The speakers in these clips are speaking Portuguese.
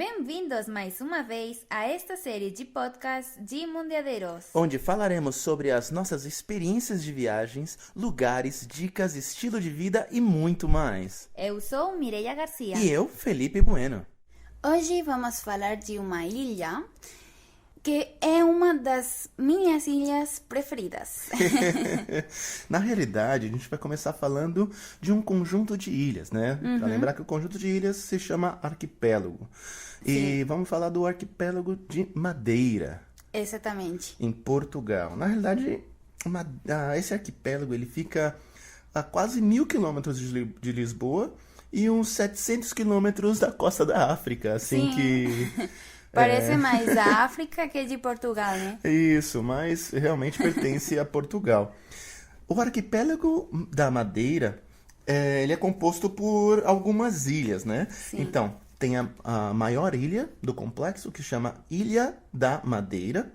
Bem-vindos mais uma vez a esta série de podcasts de Mundiadeiros, onde falaremos sobre as nossas experiências de viagens, lugares, dicas, estilo de vida e muito mais. Eu sou Mireia Garcia. E eu, Felipe Bueno. Hoje vamos falar de uma ilha que é uma das minhas ilhas preferidas. Na realidade, a gente vai começar falando de um conjunto de ilhas, né? Pra lembrar que o conjunto de ilhas se chama arquipélago. E vamos falar do arquipélago de Madeira. Exatamente. Em Portugal. Na realidade, esse arquipélago ele fica a quase 1.000 quilômetros de Lisboa e uns 700 quilômetros da costa da África. Assim que... Parece mais a África que de Portugal, né? Isso, mas realmente pertence a Portugal. O arquipélago da Madeira, ele é composto por algumas ilhas, né? Sim. Então, tem a maior ilha do complexo, que chama Ilha da Madeira,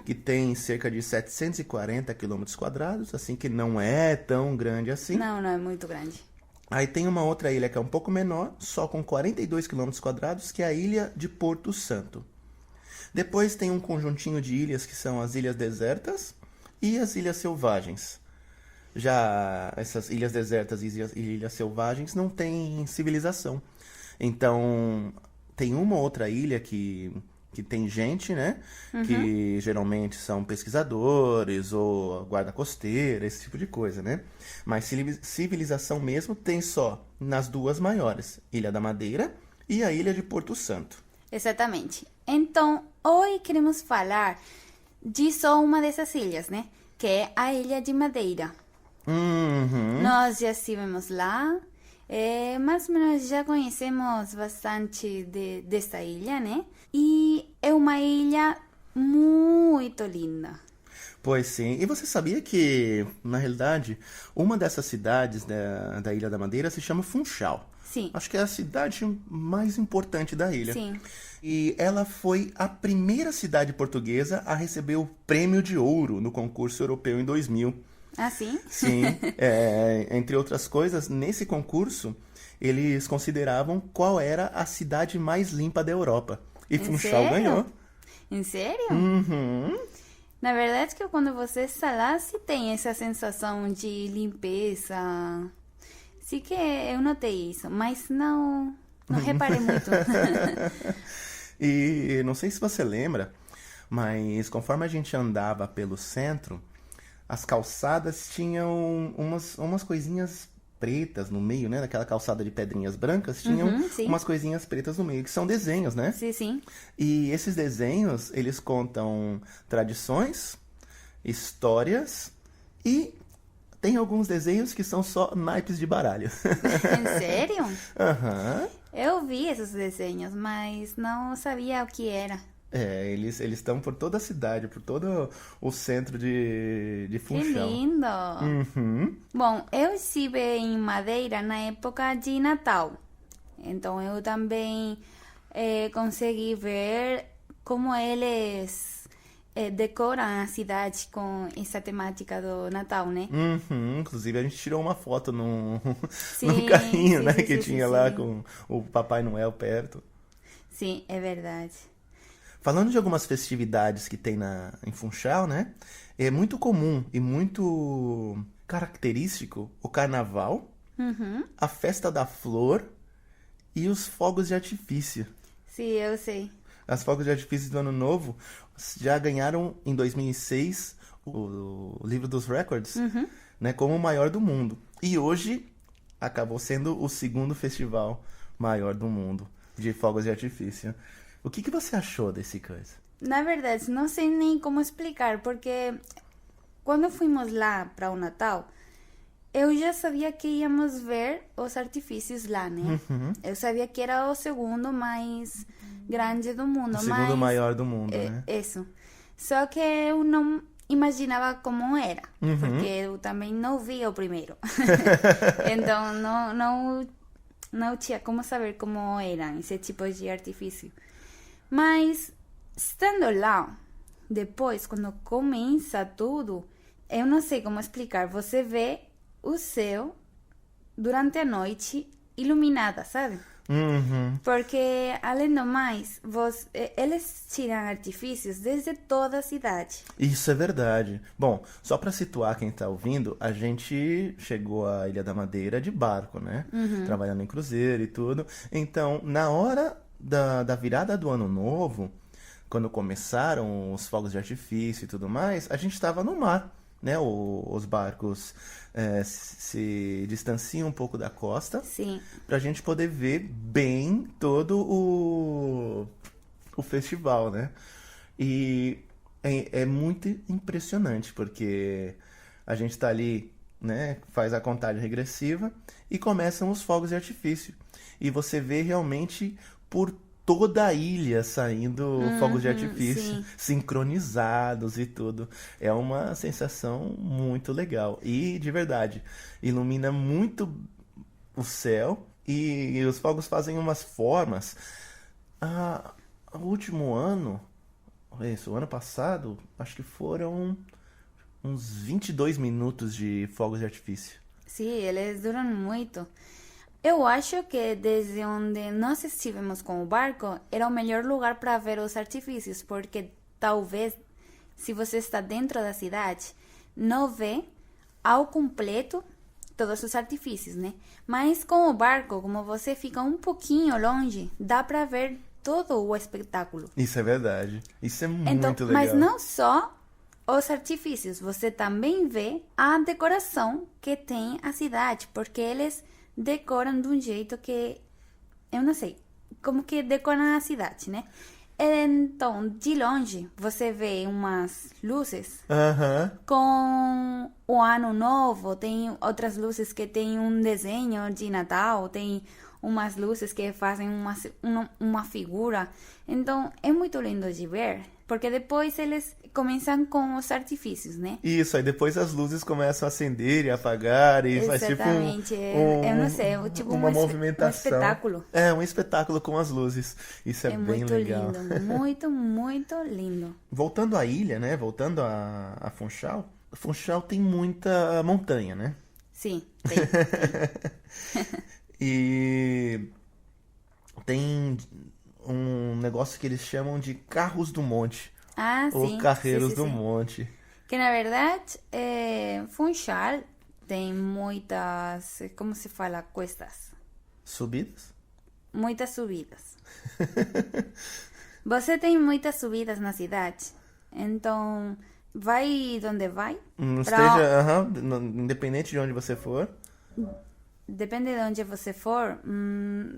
que tem cerca de 740 quilômetros quadrados, assim que não é tão grande assim. Não é muito grande. Aí tem uma outra ilha que é um pouco menor, só com 42 quilômetros quadrados, que é a Ilha de Porto Santo. Depois tem um conjuntinho de ilhas que são as ilhas desertas e as ilhas selvagens. Já essas ilhas desertas e ilhas selvagens não têm civilização. Então, tem uma outra ilha que tem gente, né? Que geralmente são pesquisadores ou guarda costeira, esse tipo de coisa, né? Mas civilização mesmo tem só nas duas maiores, Ilha da Madeira e a Ilha de Porto Santo. Exatamente. Então, hoje queremos falar de só uma dessas ilhas, né? Que é a Ilha de Madeira. Nós já estivemos lá, mais ou menos já conhecemos bastante dessa ilha, né? E é uma ilha muito linda. Pois sim. E você sabia que, na realidade, uma dessas cidades da Ilha da Madeira se chama Funchal? Sim. Acho que é a cidade mais importante da ilha. Sim. E ela foi a primeira cidade portuguesa a receber o Prêmio de Ouro no concurso europeu em 2000. Ah, sim? Sim. Entre outras coisas, nesse concurso, eles consideravam qual era a cidade mais limpa da Europa. E Funchal ganhou. Em sério? Uhum. Na verdade, que quando você está lá, se tem essa sensação de limpeza. Sim que eu notei isso, mas não reparei muito. E não sei se você lembra, mas conforme a gente andava pelo centro, as calçadas tinham umas coisinhas pretas no meio, né? Daquela calçada de pedrinhas brancas, tinham umas coisinhas pretas no meio, que são desenhos, né? Sim, sim. E esses desenhos, eles contam tradições, histórias e tem alguns desenhos que são só naipes de baralho. Em sério? Aham. Eu vi esses desenhos, mas não sabia o que era. Eles estão por toda a cidade, por todo o centro de Que Funchal. lindo! Uhum. Bom, eu estive em Madeira na época de Natal. Então eu também consegui ver como eles decoram a cidade com essa temática do Natal, né? Uhum. Inclusive a gente tirou uma foto num Sim, carrinho, sim, né? sim, Que sim, tinha sim, lá sim. com o Papai Noel perto. Sim, é verdade. Falando de algumas festividades que tem em Funchal, né? É muito comum e muito característico o carnaval, a festa da flor e os fogos de artifício. Sim, eu sei. As fogos de artifício do Ano Novo já ganharam em 2006 o livro dos records, né, como o maior do mundo. E hoje acabou sendo o segundo festival maior do mundo de fogos de artifício. O que você achou desse coisa? Na verdade, não sei nem como explicar, porque quando fomos lá para o Natal, eu já sabia que íamos ver os artifícios lá, né? Eu sabia que era o segundo mais grande do mundo. O segundo maior do mundo, né? Isso. Só que eu não imaginava como era, porque eu também não vi o primeiro. Então, não tinha como saber como era esse tipo de artifício. Mas, estando lá, depois, quando começa tudo, eu não sei como explicar. Você vê o céu durante a noite iluminada, sabe? Uhum. Porque, além do mais, eles tiram artifícios desde toda a cidade. Isso é verdade. Bom, só para situar quem tá ouvindo, a gente chegou à Ilha da Madeira de barco, né? Trabalhando em cruzeiro e tudo. Então, na hora da virada do ano novo, quando começaram os fogos de artifício e tudo mais, a gente estava no mar, né? Os barcos se distanciam um pouco da costa Sim. pra gente poder ver bem todo o festival, né? E é muito impressionante, porque a gente tá ali, né? Faz a contagem regressiva e começam os fogos de artifício. E você vê realmente por toda a ilha saindo fogos de artifício, sim. sincronizados e tudo. É uma sensação muito legal. E, de verdade, ilumina muito o céu e os fogos fazem umas formas. O último ano, o ano passado, acho que foram uns 22 minutos de fogos de artifício. Sim, eles duram muito. Eu acho que desde onde nós estivemos com o barco era o melhor lugar para ver os artifícios, porque talvez, se você está dentro da cidade, não vê ao completo todos os artifícios, né? Mas com o barco, como você fica um pouquinho longe, dá para ver todo o espetáculo. Isso é verdade. Isso é Então, muito legal. mas não só os artifícios, você também vê a decoração que tem a cidade, porque eles decoram de um jeito que, eu não sei, como que decoram a cidade, né? Então, de longe, você vê umas luzes Aham. com o ano novo, tem outras luzes que tem um desenho de Natal, tem umas luzes que fazem uma figura. Então, é muito lindo de ver, porque depois eles começam com os artifícios, né? Isso, aí depois as luzes começam a acender e apagar e faz tipo Exatamente, eu não sei, tipo uma um movimentação. espetáculo. É, um espetáculo com as luzes. Isso é bem muito legal. lindo, muito, muito lindo. Voltando à ilha, né? Voltando a Funchal. Funchal tem muita montanha, né? Sim, tem. E tem um negócio que eles chamam de carros do monte. Ah, Ou sim, carreiros sim, do sim. monte. Que na verdade, Funchal tem muitas, como se fala, cuestas, Subidas? muitas subidas. Você tem muitas subidas na cidade, então vai onde vai, Não pra- esteja, aham, independente de onde você for. depende de onde você for,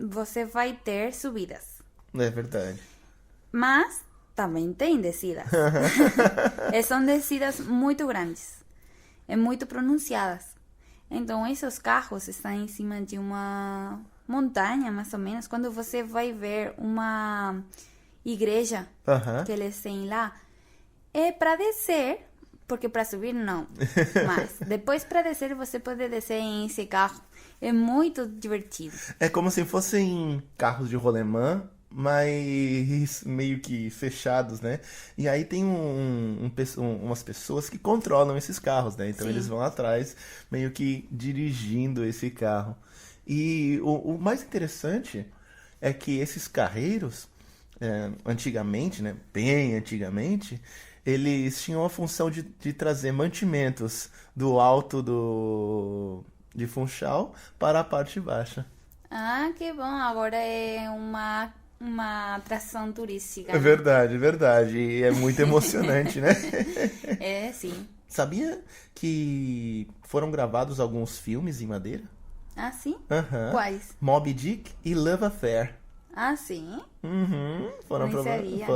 você vai ter subidas. É verdade. Mas também tem descidas. E são descidas muito grandes e muito pronunciadas. Então, esses carros estão em cima de uma montanha, mais ou menos. Quando você vai ver uma igreja Aham. que eles têm lá, é para descer, porque para subir não. Mas depois para descer, você pode descer em esse carro. É muito divertido. É como se fossem carros de rolemã, mas meio que fechados, né? E aí tem umas pessoas que controlam esses carros, né? Então Sim. eles vão atrás, meio que dirigindo esse carro. E o mais interessante é que esses carreiros, antigamente, né? Bem antigamente, eles tinham a função de trazer mantimentos do alto de Funchal para a parte baixa. Ah, que bom. Agora é uma atração turística. É verdade, é verdade. E é muito emocionante, né? É, sim. Sabia que foram gravados alguns filmes em Madeira? Ah, sim? Aham. Quais? Moby Dick e Love Affair. Ah, sim? Uhum. Nem sabia.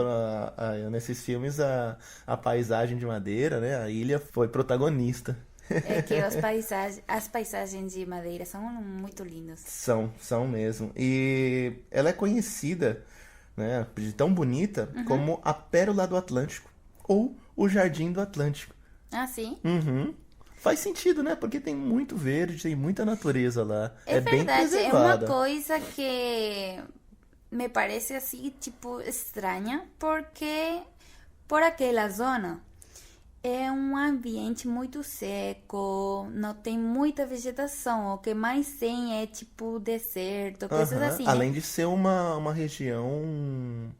Nesses filmes a paisagem de Madeira, né? A ilha foi protagonista. É que as paisagens de Madeira são muito lindas. São mesmo. E ela é conhecida, né, de tão bonita como a Pérola do Atlântico ou o Jardim do Atlântico. Ah, sim? Uhum. Faz sentido, né? Porque tem muito verde, tem muita natureza lá. É bem verdade, é uma preservada. coisa que me parece assim, tipo, estranha, porque por aquela zona É um ambiente muito seco, não tem muita vegetação. O que mais tem é tipo deserto, coisas Aham. assim, né? Além de ser uma região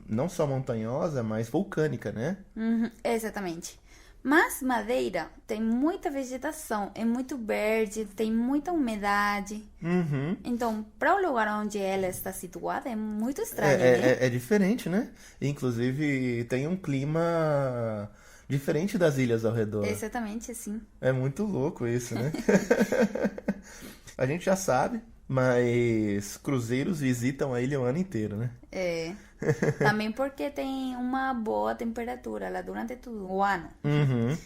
não só montanhosa, mas vulcânica, né? Uhum, exatamente. Mas Madeira tem muita vegetação, é muito verde, tem muita umidade. Uhum. Então, para o lugar onde ela está situada, é muito É, estranho, né? é diferente, né? Inclusive, tem um clima diferente das ilhas ao redor. Exatamente assim. É muito louco isso, né? A gente já sabe, mas cruzeiros visitam a ilha o ano inteiro, né? É. Também porque tem uma boa temperatura lá durante todo o ano. Uhum.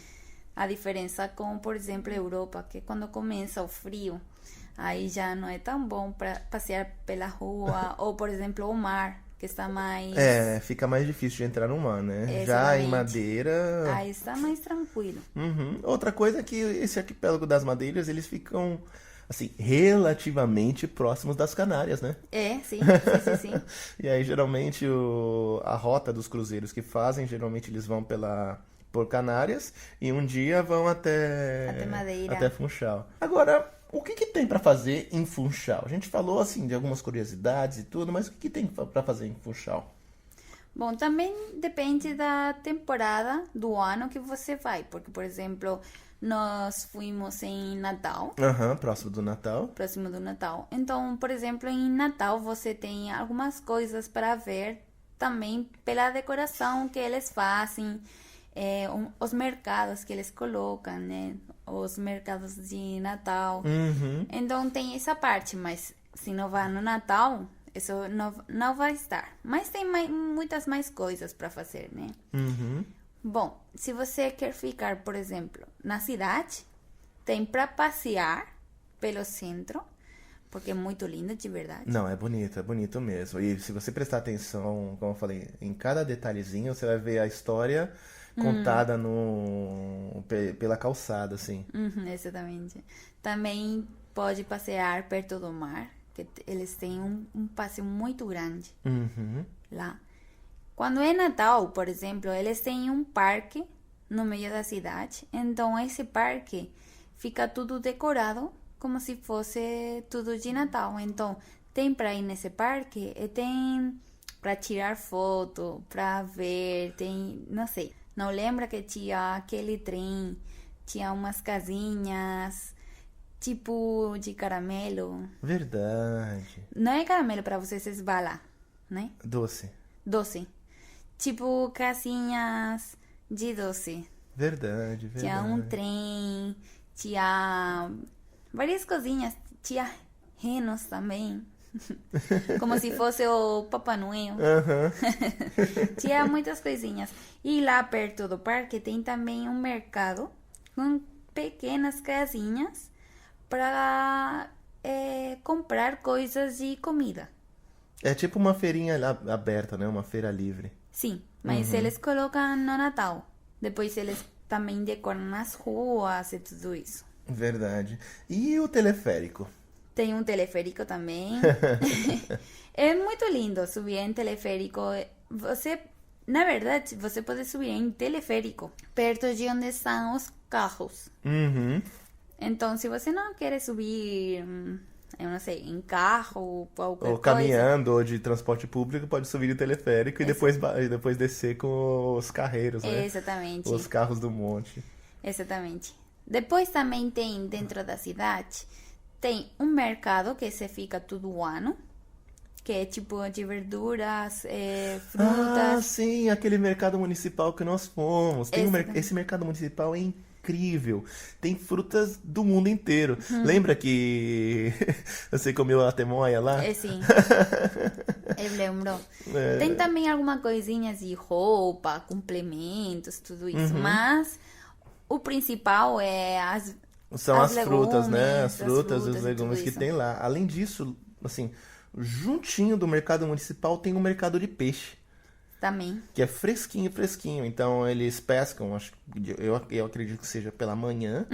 A diferença com, por exemplo, a Europa, que quando começa o frio, aí já não é tão bom para passear pela rua, ou, por exemplo, o mar, que está mais... É, fica mais difícil de entrar no mar, né? Já em Exatamente. Madeira. Aí está mais tranquilo. Uhum. Outra coisa é que esse arquipélago das Madeiras, eles ficam, assim, relativamente próximos das Canárias, né? É, sim, sim, sim, sim. E aí, geralmente, a rota dos cruzeiros que fazem, geralmente eles vão por Canárias e um dia vão Até Madeira. até Funchal. Agora, o que que tem pra fazer em Funchal? A gente falou, assim, de algumas curiosidades e tudo, mas o que que tem pra fazer em Funchal? Bom, também depende da temporada do ano que você vai, porque, por exemplo, nós fomos em Natal, Aham, próximo do Natal. próximo do Natal. Então, por exemplo, em Natal você tem algumas coisas para ver também pela decoração que eles fazem, os mercados que eles colocam, né? Os mercados de Natal. Uhum. Então tem essa parte, mas se não vai no Natal, isso não vai estar. Mas tem muitas mais coisas para fazer, né? Uhum. Bom, se você quer ficar, por exemplo, na cidade, tem para passear pelo centro, porque é muito lindo de verdade. Não, é bonito mesmo. E se você prestar atenção, como eu falei, em cada detalhezinho, você vai ver a história contada pela calçada, assim. Uhum, exatamente. Também pode passear perto do mar, que eles têm um passeio muito grande Uhum. lá. Quando é Natal, por exemplo, eles têm um parque no meio da cidade. Então, esse parque fica tudo decorado como se fosse tudo de Natal. Então, tem para ir nesse parque e tem para tirar foto, para ver, tem, não sei. Não lembra que tinha aquele trem, tinha umas casinhas tipo de caramelo. Verdade. Não é caramelo para você se esbalar, né? Doce. Doce. Tipo casinhas de doce. Verdade, Tinha um verdade. trem, tinha várias coisinhas, tinha renos também. Como se fosse o Papai Noel. Aham. Tinha muitas coisinhas. E lá perto do parque tem também um mercado com pequenas casinhas para comprar coisas de comida. É tipo uma feirinha aberta, né? Uma feira livre. Sim, mas eles colocam no Natal. Depois eles também decoram as ruas e tudo isso. Verdade. E o teleférico? Tem um teleférico também. É muito lindo subir em teleférico. Você, na verdade, você pode subir em teleférico perto de onde estão os carros. Uhum. Então, se você não quer subir, eu não sei, em carro ou qualquer Ou coisa. caminhando, ou de transporte público, pode subir o teleférico e depois descer com os carreiros, né? Exatamente. Os carros do monte. Exatamente. Depois também tem dentro da cidade, tem um mercado que se fica todo o ano, que é tipo de verduras, Ah, frutas. sim, aquele mercado municipal que nós fomos. Exatamente. Esse mercado municipal é incrível. Tem frutas do mundo inteiro. Uhum. Lembra que você comeu a temoia lá? Sim, eu lembro. É. Tem também alguma coisinha de roupa, complementos, tudo isso. Uhum. Mas o principal é São as frutas, né? As legumes, frutas e os e legumes tudo que isso. tem lá. Além disso, assim, juntinho do mercado municipal tem um mercado de peixe. Também. Que é fresquinho, fresquinho. Então eles pescam, eu acredito que seja pela manhã,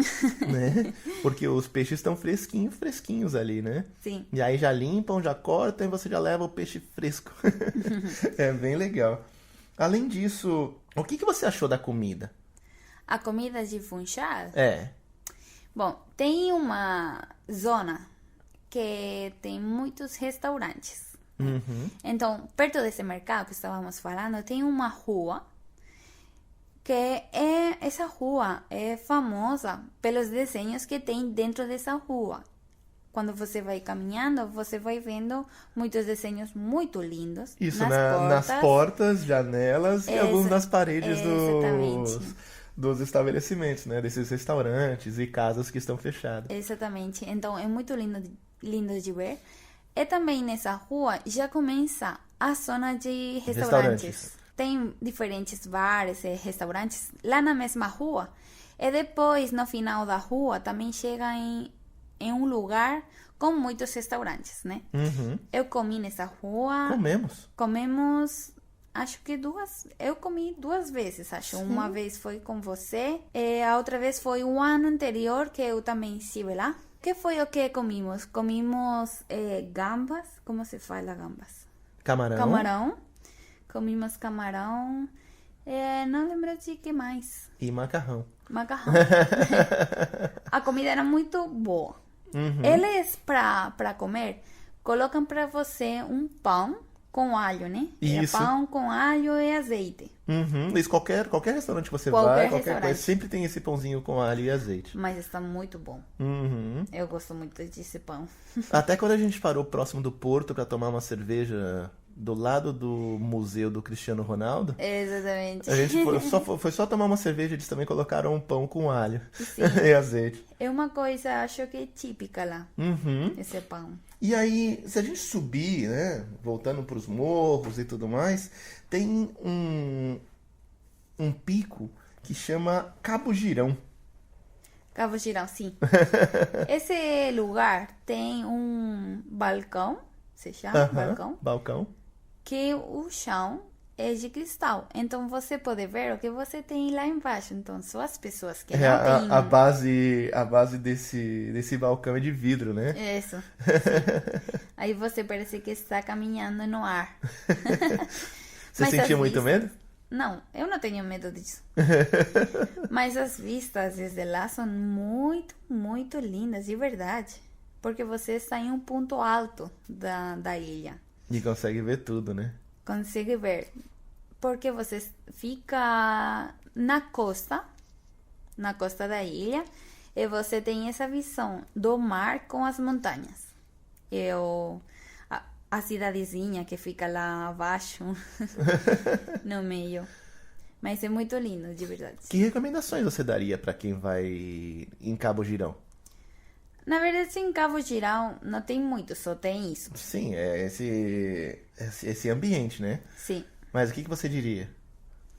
né? Porque os peixes estão fresquinhos, fresquinhos ali, né? Sim. E aí já limpam, já cortam e você já leva o peixe fresco. É bem legal. Além disso, o que você achou da comida? A comida de Funchal? É. Bom, tem uma zona que tem muitos restaurantes. Uhum. Então, perto desse mercado que estávamos falando, tem uma rua essa rua é famosa pelos desenhos que tem dentro dessa rua. Quando você vai caminhando, você vai vendo muitos desenhos muito lindos. Isso, nas portas, janelas e alguns nas paredes dos estabelecimentos, né? Desses restaurantes e casas que estão fechadas. Exatamente. Então, é muito lindo de ver. E também nessa rua já começa a zona de restaurantes. Tem diferentes bares e restaurantes lá na mesma rua. E depois, no final da rua, também chega em um lugar com muitos restaurantes, né? Uhum. Eu comi nessa rua. Comemos, acho que eu comi 2 vezes, acho. Sim. Uma vez foi com você, e a outra vez foi o ano anterior que eu também estive lá. Que foi o que comimos? Comimos gambas, como se fala gambas? Camarão. Comimos camarão. Não lembro de que mais. E macarrão. A comida era muito boa. Uhum. Eles, para comer, colocam para você um pão com alho, né? Isso. Pão com alho e azeite. Uhum. Isso, qualquer restaurante que você vai, qualquer coisa, sempre tem esse pãozinho com alho e azeite. Mas está muito bom. Uhum. Eu gosto muito desse pão. Até quando a gente parou próximo do Porto para tomar uma cerveja do lado do museu do Cristiano Ronaldo. Exatamente. A gente foi só tomar uma cerveja, eles também colocaram um pão com alho. Sim. E azeite. É uma coisa, acho que típica lá, esse pão. E aí, se a gente subir, né, voltando para os morros e tudo mais, tem um pico que chama Cabo Girão. Cabo Girão, sim. Esse lugar tem um balcão, se chama balcão, que o chão é de cristal. Então você pode ver o que você tem lá embaixo. Então só as pessoas que não têm... A base desse balcão é de vidro, né? Isso. Aí você parece que está caminhando no ar. Você sentiu muito medo? Não, eu não tenho medo disso. Mas as vistas desde lá são muito, muito lindas, de verdade. Porque você está em um ponto alto da ilha. E consegue ver tudo, né? Consegue ver. Porque você fica na costa da ilha, e você tem essa visão do mar com as montanhas. A cidadezinha que fica lá abaixo, no meio. Mas é muito lindo, de verdade. Que recomendações você daria para quem vai em Cabo Girão? Na verdade, em Cabo Girão não tem muito, só tem isso. Sim, é esse ambiente, né? Sim. Mas o que você diria?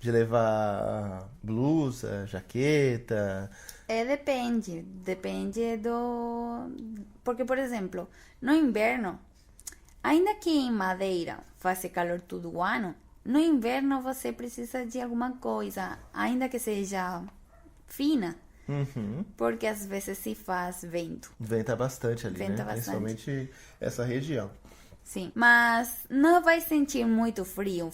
De levar blusa, jaqueta? Depende. Depende do... Porque, por exemplo, no inverno, ainda que em Madeira faça calor todo o ano, no inverno você precisa de alguma coisa, ainda que seja fina. Uhum. Porque às vezes se faz vento. Venta bastante ali, Venta né? bastante. Principalmente essa região. Sim, mas não vai sentir muito frio,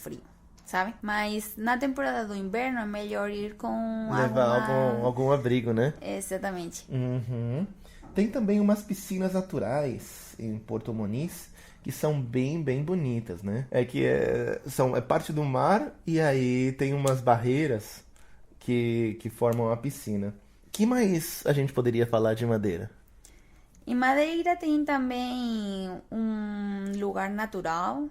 sabe? Mas na temporada do inverno é melhor ir com levar algum abrigo, né? Exatamente. Uhum. Tem também umas piscinas naturais em Porto Moniz que são bem, bem bonitas, né? É parte do mar e aí tem umas barreiras que formam a piscina. Que mais a gente poderia falar de Madeira? Em Madeira tem também um lugar natural.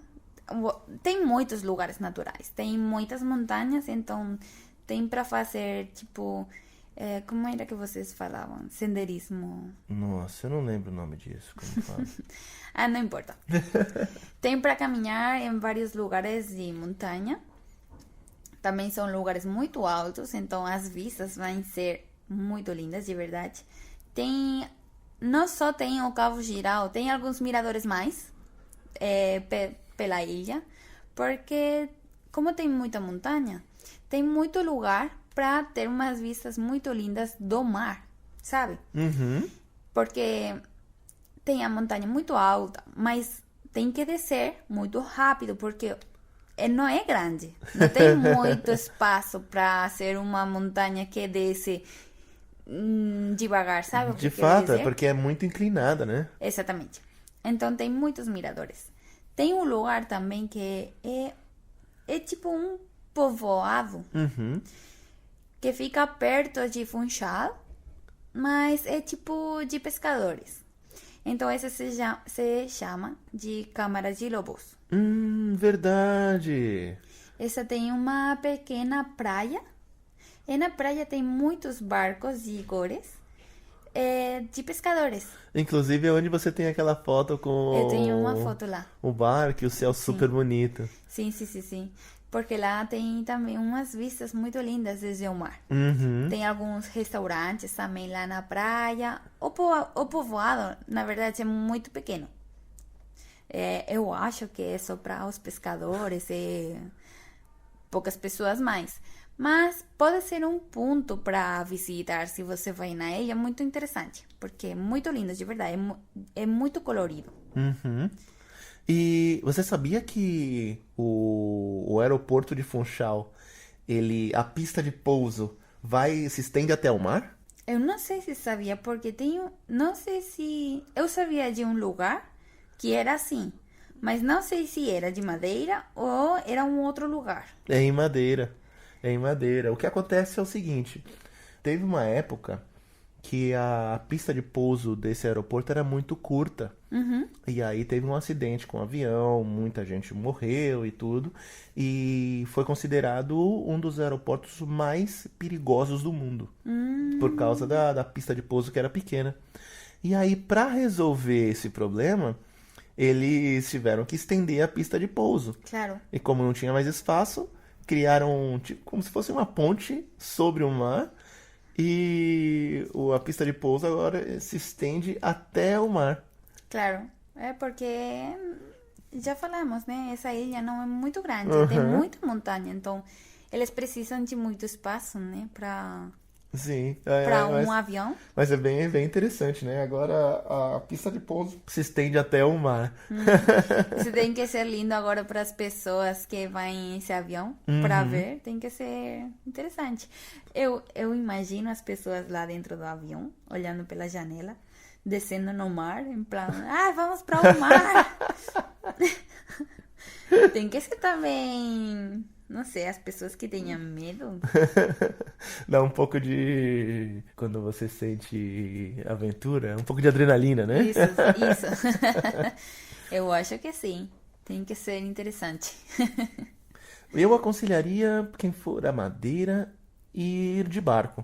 Tem muitos lugares naturais. Tem muitas montanhas, então tem para fazer, tipo... como era que vocês falavam? Senderismo. Nossa, eu não lembro o nome disso. Como fala? Não importa. Tem para caminhar em vários lugares de montanha. Também são lugares muito altos, então as vistas vão ser muito lindas, de verdade. Não só tem o Cabo Girão, tem alguns miradores mais pela ilha, porque como tem muita montanha, tem muito lugar para ter umas vistas muito lindas do mar, sabe? Uhum. Porque tem a montanha muito alta, mas tem que descer muito rápido, porque não é grande. Não tem muito espaço para ser uma montanha que desce devagar, sabe o que De eu quero fato, é dizer? porque é muito inclinada, né? Exatamente. Então tem muitos miradores. Tem um lugar também que é tipo um povoado Uhum. que fica perto de Funchal, mas é tipo de pescadores. Então esse se chama de Câmara de Lobos. Verdade. Essa tem uma pequena praia. E na praia tem muitos barcos e gores de pescadores. Inclusive é onde você tem aquela foto com Eu tenho uma foto lá. o barco e o céu super bonito. Sim, sim, sim, sim. Porque lá tem também umas vistas muito lindas desde o mar. Uhum. Tem alguns restaurantes também lá na praia. O povoado, na verdade, é muito pequeno. Eu acho que é só para os pescadores e poucas pessoas mais. Mas pode ser um ponto para visitar se você vai na ilha, muito interessante. Porque é muito lindo, de verdade. É muito colorido. Uhum. E você sabia que o aeroporto de Funchal, a pista de pouso se estende até o mar? Eu não sei se sabia, porque não sei se... Eu sabia de um lugar que era assim, mas não sei se era de madeira ou era um outro lugar. É em Madeira. É em Madeira. O que acontece é o seguinte: teve uma época que a pista de pouso desse aeroporto era muito curta. E aí teve um acidente com um avião, muita gente morreu e tudo. E foi considerado um dos aeroportos mais perigosos do mundo. Por causa da pista de pouso que era pequena. E aí, para resolver esse problema, eles tiveram que estender a pista de pouso. Claro. E como não tinha mais espaço, criaram tipo, como se fosse uma ponte sobre o mar. E a pista de pouso agora se estende até o mar. Claro, é porque já falamos, né? Essa ilha não é muito grande, tem muita montanha, então eles precisam de muito espaço, né? Sim, Para um mas, avião. mas é bem interessante, né? Agora a pista de pouso se estende até o mar. Isso tem que ser lindo agora para as pessoas que vão em esse avião para ver, tem que ser interessante. Eu imagino as pessoas lá dentro do avião, olhando pela janela, descendo no mar, em plano, vamos para o mar. Tem que ser também, não sei, as pessoas que tenham medo. Dá um pouco de... Quando você sente aventura, um pouco de adrenalina, né? Isso. Eu acho que sim. Tem que ser interessante. Eu aconselharia quem for a Madeira ir de barco.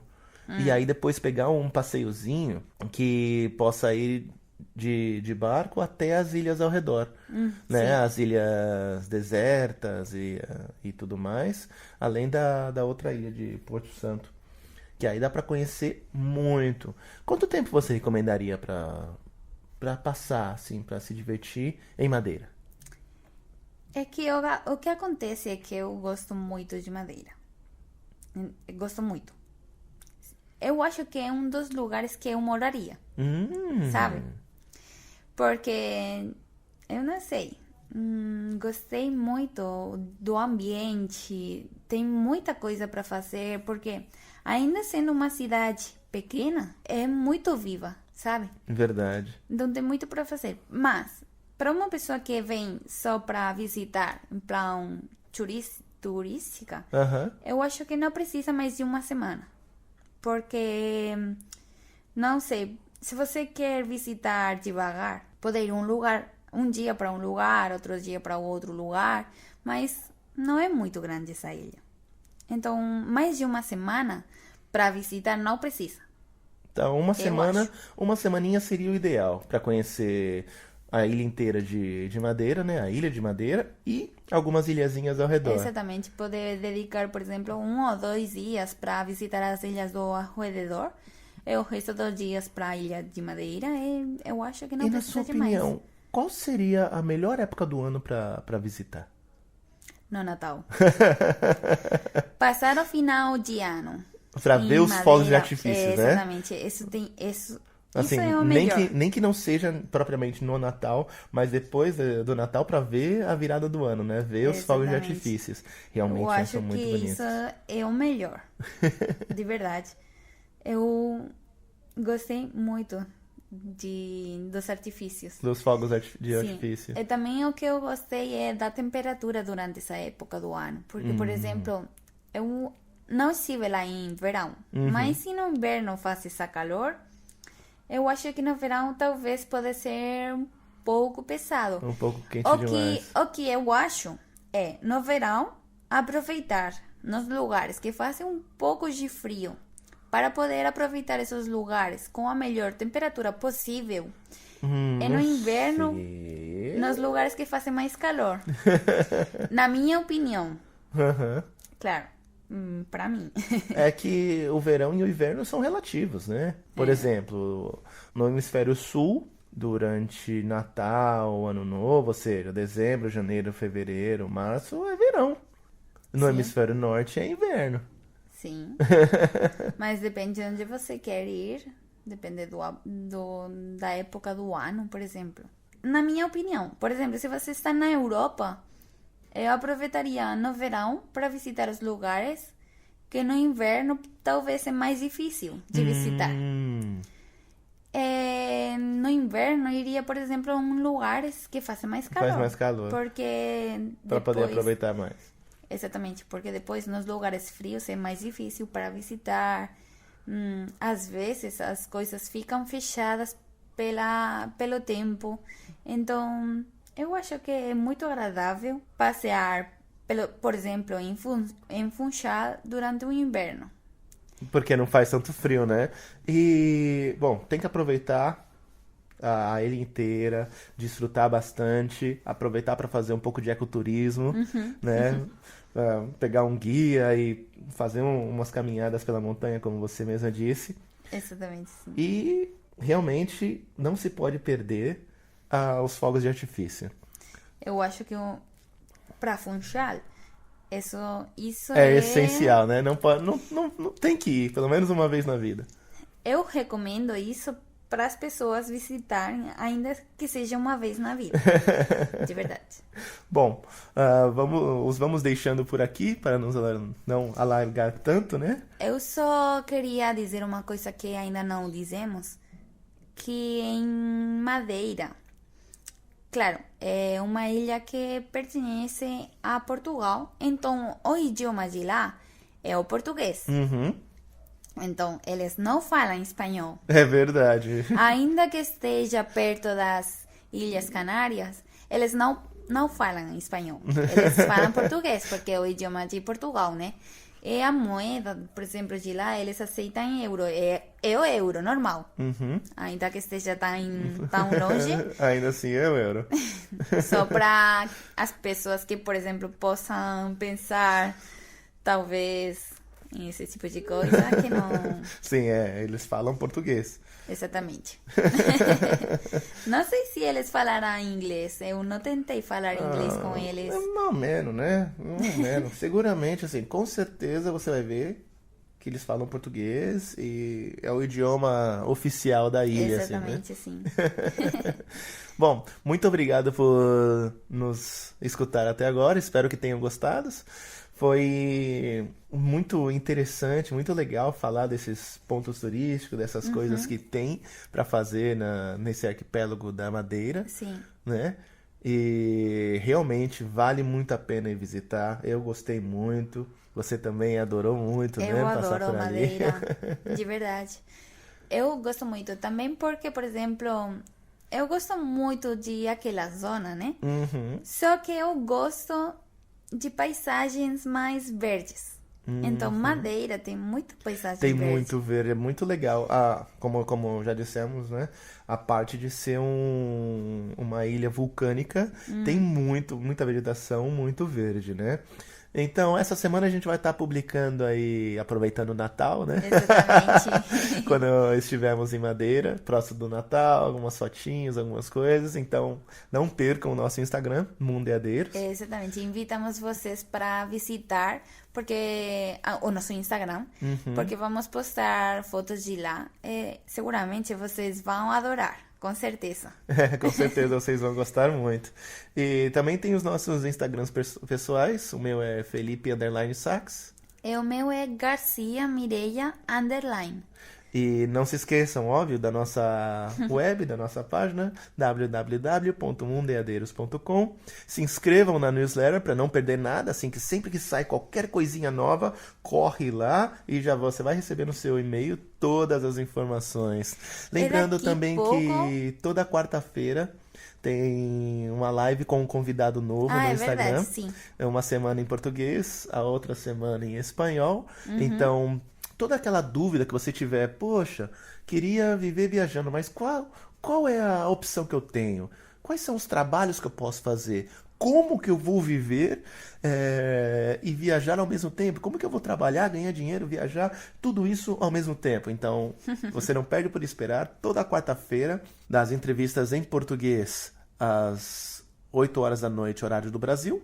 E aí depois pegar um passeiozinho que possa ir de barco até as ilhas ao redor, né? Sim. As ilhas desertas e tudo mais, além da outra ilha de Porto Santo, que aí dá para conhecer muito. Quanto tempo você recomendaria para passar, assim, para se divertir em Madeira? É que o que acontece é que eu gosto muito de Madeira. Eu gosto muito. Eu acho que é um dos lugares que eu moraria, sabe? Porque, eu não sei, gostei muito do ambiente, tem muita coisa para fazer, porque ainda sendo uma cidade pequena, é muito viva, sabe? Verdade. Então tem muito para fazer. Mas, para uma pessoa que vem só para visitar, em plan turística, Aham. eu acho que não precisa mais de uma semana. Porque, não sei, se você quer visitar devagar, pode ir um dia para um lugar, outro dia para outro lugar, mas não é muito grande essa ilha. Então, mais de uma semana para visitar não precisa. Então, acho. uma semaninha seria o ideal para conhecer a ilha inteira de Madeira, né? A ilha de Madeira e algumas ilhazinhas ao redor. Exatamente, poder dedicar, por exemplo, 1 ou 2 dias para visitar as ilhas do arredor e o resto dos dias para a ilha de Madeira. Eu acho que não E na precisa sua de mais. opinião, qual seria a melhor época do ano para visitar? No Natal. Passar o final de ano Para em ver os fogos de Madeira, artifício, né? exatamente. Isso Assim, Isso é o nem melhor. nem que não seja propriamente no Natal, mas depois do Natal pra ver a virada do ano, né? Ver os fogos de Exatamente. artifícios. Eu Realmente acho são que muito isso bonitos. é o melhor, de verdade. Eu gostei muito dos artifícios. Dos fogos de Sim. artifício. E também o que eu gostei é da temperatura durante essa época do ano. Porque, por exemplo, eu não estive lá em verão. Mas se no inverno faz essa calor, eu acho que no verão talvez pode ser um pouco pesado. Um pouco quente O demais. o que eu acho é, no verão, aproveitar nos lugares que fazem um pouco de frio para poder aproveitar esses lugares com a melhor temperatura possível. E no Não inverno, sei. nos lugares que fazem mais calor. Na minha opinião, Aham. claro, para mim. É que o verão e o inverno são relativos, né? Por exemplo, no hemisfério sul, durante Natal, Ano Novo, ou seja, dezembro, janeiro, fevereiro, março, é verão. No Sim. hemisfério norte é inverno. Sim. Mas depende de onde você quer ir, depende da época do ano, por exemplo. Na minha opinião, por exemplo, se você está na Europa, eu aproveitaria no verão para visitar os lugares que no inverno talvez é mais difícil de visitar. No inverno, eu iria, por exemplo, a lugares que fazem mais calor. Faz mais calor. Porque Pra poder depois... aproveitar mais. Exatamente, porque depois nos lugares frios é mais difícil para visitar. Às vezes as coisas ficam fechadas pelo tempo. Então, eu acho que é muito agradável passear, por exemplo, em Funchal durante o inverno. Porque não faz tanto frio, né? E, bom, tem que aproveitar a ilha inteira, desfrutar bastante, aproveitar para fazer um pouco de ecoturismo, né? Pegar um guia e fazer umas caminhadas pela montanha, como você mesma disse. Exatamente, sim. E realmente não se pode perder os fogos de artifício. Eu acho que para Funchal, isso É essencial, né? Não, não tem que ir, pelo menos uma vez na vida. Eu recomendo isso para as pessoas visitarem, ainda que seja uma vez na vida. De verdade. Bom, os vamos deixando por aqui para não alargar tanto, né? Eu só queria dizer uma coisa que ainda não dizemos, que em Madeira, claro, é uma ilha que pertence a Portugal, então o idioma de lá é o português. Então, eles não falam espanhol. É verdade. Ainda que esteja perto das Ilhas Canárias, eles não falam espanhol. Eles falam português, porque é o idioma de Portugal, né? E a moeda, por exemplo, de lá, eles aceitam euro. É o euro, normal. Ainda que esteja tão longe. Ainda assim é o euro. Só para as pessoas que, por exemplo, possam pensar, talvez, em esse tipo de coisa, que não... Sim, eles falam português. Exatamente. Não sei se eles falaram inglês. Eu não tentei falar inglês com eles. Não menos, né? Não menos. Seguramente, assim, com certeza você vai ver que eles falam português e é o idioma oficial da ilha, Exatamente, assim, sim. né? Bom, muito obrigado por nos escutar até agora. Espero que tenham gostado. Foi muito interessante, muito legal falar desses pontos turísticos, dessas coisas que tem para fazer nesse arquipélago da Madeira, Sim. né? E realmente vale muito a pena ir visitar. Eu gostei muito. Você também adorou muito, né? Eu Passar adoro por ali. Madeira, de verdade. Eu gosto muito também porque, por exemplo, eu gosto muito de aquela zona, né? Só que eu gosto de paisagens mais verdes. Então, Madeira tem muita paisagem Tem verde. muito verde, é muito legal. Como já dissemos, né? A parte de ser uma ilha vulcânica tem muita vegetação, muito verde, né? Então, essa semana a gente vai estar publicando aí, aproveitando o Natal, né? Exatamente. Quando estivermos em Madeira, próximo do Natal, algumas fotinhas, algumas coisas. Então, não percam o nosso Instagram, Mundeadeiros. Exatamente. Invitamos vocês para visitar porque o nosso Instagram, porque vamos postar fotos de lá. Seguramente vocês vão adorar, com certeza. Com certeza vocês vão gostar muito. E também tem os nossos Instagrams pessoais. O meu é Felipe_Sax. E o meu é Garcia Mireia _. E não se esqueçam, óbvio, da nossa web, da nossa página, www.mundeadeiros.com. Se inscrevam na newsletter para não perder nada, assim que sempre que sai qualquer coisinha nova, corre lá e já você vai receber no seu e-mail todas as informações. Lembrando também que toda quarta-feira tem uma live com um convidado novo no Instagram. Verdade, sim. É uma semana em português, a outra semana em espanhol. Então, toda aquela dúvida que você tiver, poxa, queria viver viajando, mas qual é a opção que eu tenho? Quais são os trabalhos que eu posso fazer? Como que eu vou viver e viajar ao mesmo tempo? Como que eu vou trabalhar, ganhar dinheiro, viajar? Tudo isso ao mesmo tempo. Então, você não perde por esperar. Toda quarta-feira, das entrevistas em português às 8 horas da noite, horário do Brasil.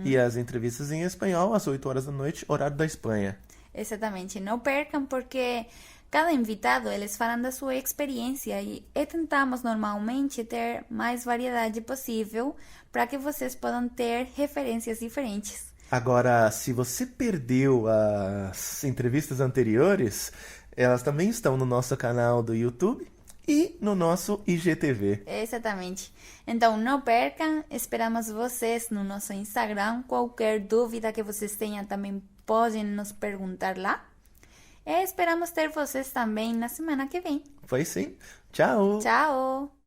E as entrevistas em espanhol às 8 horas da noite, horário da Espanha. Exatamente, não percam porque cada invitado eles falam da sua experiência e tentamos normalmente ter mais variedade possível para que vocês possam ter referências diferentes. Agora, se você perdeu as entrevistas anteriores, elas também estão no nosso canal do YouTube e no nosso IGTV. Exatamente. Então não percam, esperamos vocês no nosso Instagram. Qualquer dúvida que vocês tenham também podem nos perguntar lá. E esperamos ter vocês também na semana que vem. Foi sim. Tchau! Tchau!